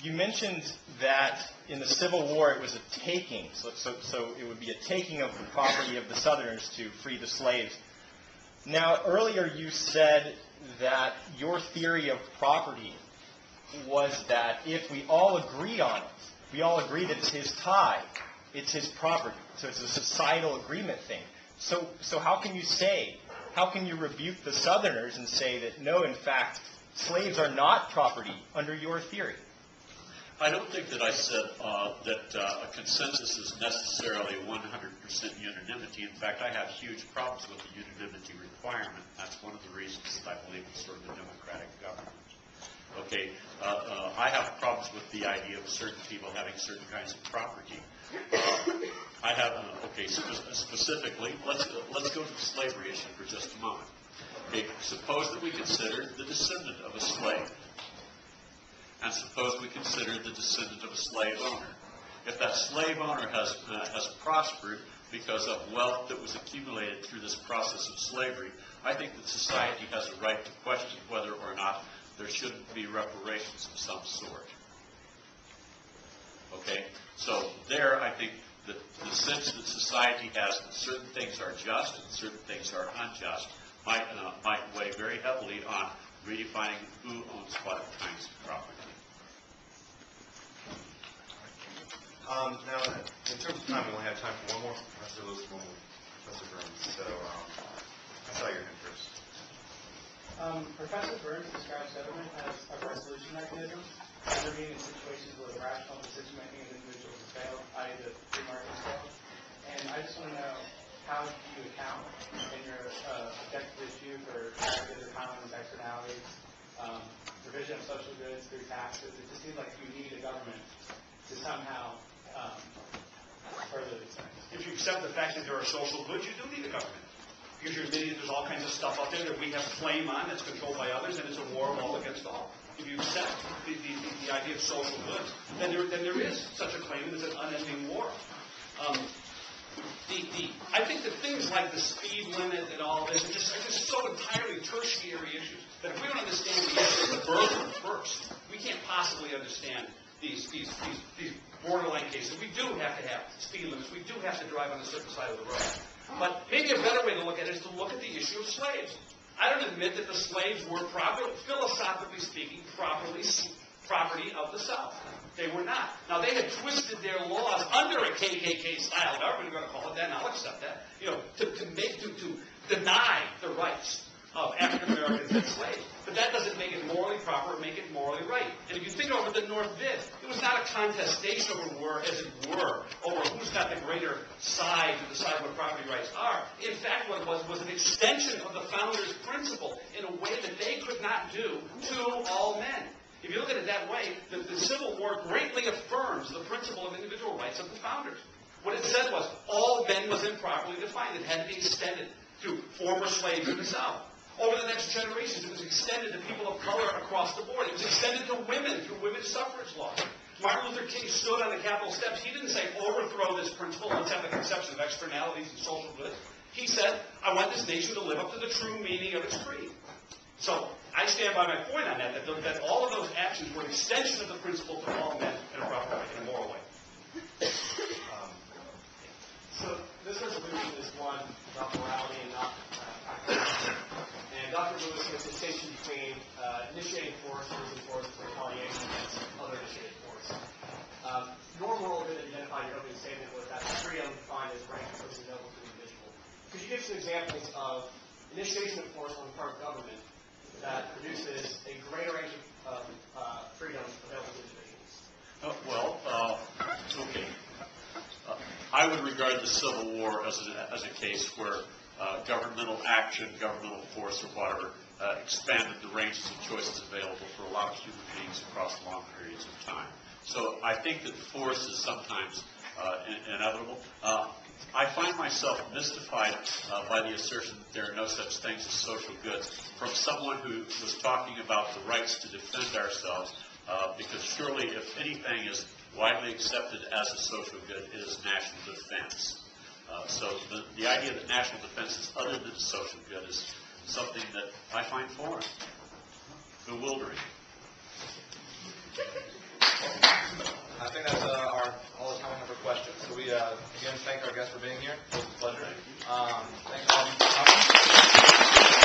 You mentioned that in the Civil War it was a taking, so it would be a taking of the property of the Southerners to free the slaves. Now, earlier you said that your theory of property was that if we all agree on it, we all agree that it's his tie, it's his property, so it's a societal agreement thing. So how can you rebuke the Southerners and say that, no, in fact, slaves are not property under your theory? I don't think that I said that a consensus is necessarily 100% unanimity. In fact, I have huge problems with the unanimity requirement. That's one of the reasons that I believe in sort of a democratic government. Okay, I have problems with the idea of certain people having certain kinds of property. I have, specifically, let's go to the slavery issue for just a moment. Okay, suppose that we consider the descendant of a slave. And suppose we consider the descendant of a slave owner. If that slave owner has prospered because of wealth that was accumulated through this process of slavery, I think that society has a right to question whether or not there shouldn't be reparations of some sort. Okay? So there, I think that the sense that society has that certain things are just and certain things are unjust might weigh very heavily on redefining who owns what kinds of property. Now, in terms of time, we only have time for one more. Professor Lewis, one more. Professor Byrns. So, I saw your hand first. Professor Byrns describes government as a resolution mechanism, intervening in situations where the rational decision-making of individuals has failed, i.e. the free market has failed. And I just want to know, how do you account in your objective issue for taxes or commons, externalities, provision of social goods through taxes? It just seems like you need a government to somehow further these things. If you accept the fact that there are social goods, you do need a government. Because you're admitting that there's all kinds of stuff out there that we have claim on that's controlled by others, and it's a war of all against all. If you accept the idea of social goods, then there is such a claim, and there's an unending war. I think that things like the speed limit and all this are just so entirely tertiary issues that if we don't understand the issue of the burden first, we can't possibly understand these borderline cases. We do have to have speed limits. We do have to drive on a certain side of the road. But maybe a better way to look at it is to look at the issue of slaves. I don't admit that the slaves were philosophically speaking, property of the South. They were not. Now, they had twisted their laws under a KKK-style government, we're going to call it that, and I'll accept that, to deny the rights of African Americans and slaves. But that doesn't make it morally proper or make it morally right. And if you think over the North did, it was not a contestation over, as it were, over who's got the greater side to decide what property rights are. In fact, what it was an extension of the founders' principle in a way that they could not do to all men. If you look at it that way, the Civil War greatly affirms the principle of individual rights of the founders. What it said was all men was improperly defined. It had to be extended to former slaves in the South. Over the next generations, it was extended to people of color across the board. It was extended to women through women's suffrage laws. Martin Luther King stood on the Capitol steps. He didn't say, overthrow this principle, let's have the conception of externalities and social goods. He said, I want this nation to live up to the true meaning of its creed. So I stand by my point on that all of those actions were an extension of the principle to all men in a proper way, in a moral way. So this resolution is one about morality and not practicality. And Dr. Lewis makes a distinction between initiating force versus force for retaliation against other initiated force. Your moral good that you identified in your opening statement was that freedom defined as rank versus available to the individual. Could you give some examples of initiation of force on the part of government that produces a greater range of freedom available to individuals? Okay. I would regard the Civil War as a case where governmental action, governmental force, or whatever expanded the ranges of choices available for a lot of human beings across long periods of time. So I think that force is sometimes inevitable. I find myself mystified by the assertion that there are no such things as social goods from someone who was talking about the rights to defend ourselves, because surely if anything is widely accepted as a social good, it is national defense. So the idea that national defense is other than social good is something that I find foreign, bewildering. questions. So we, again, thank our guests for being here. It was a pleasure. Thanks, all.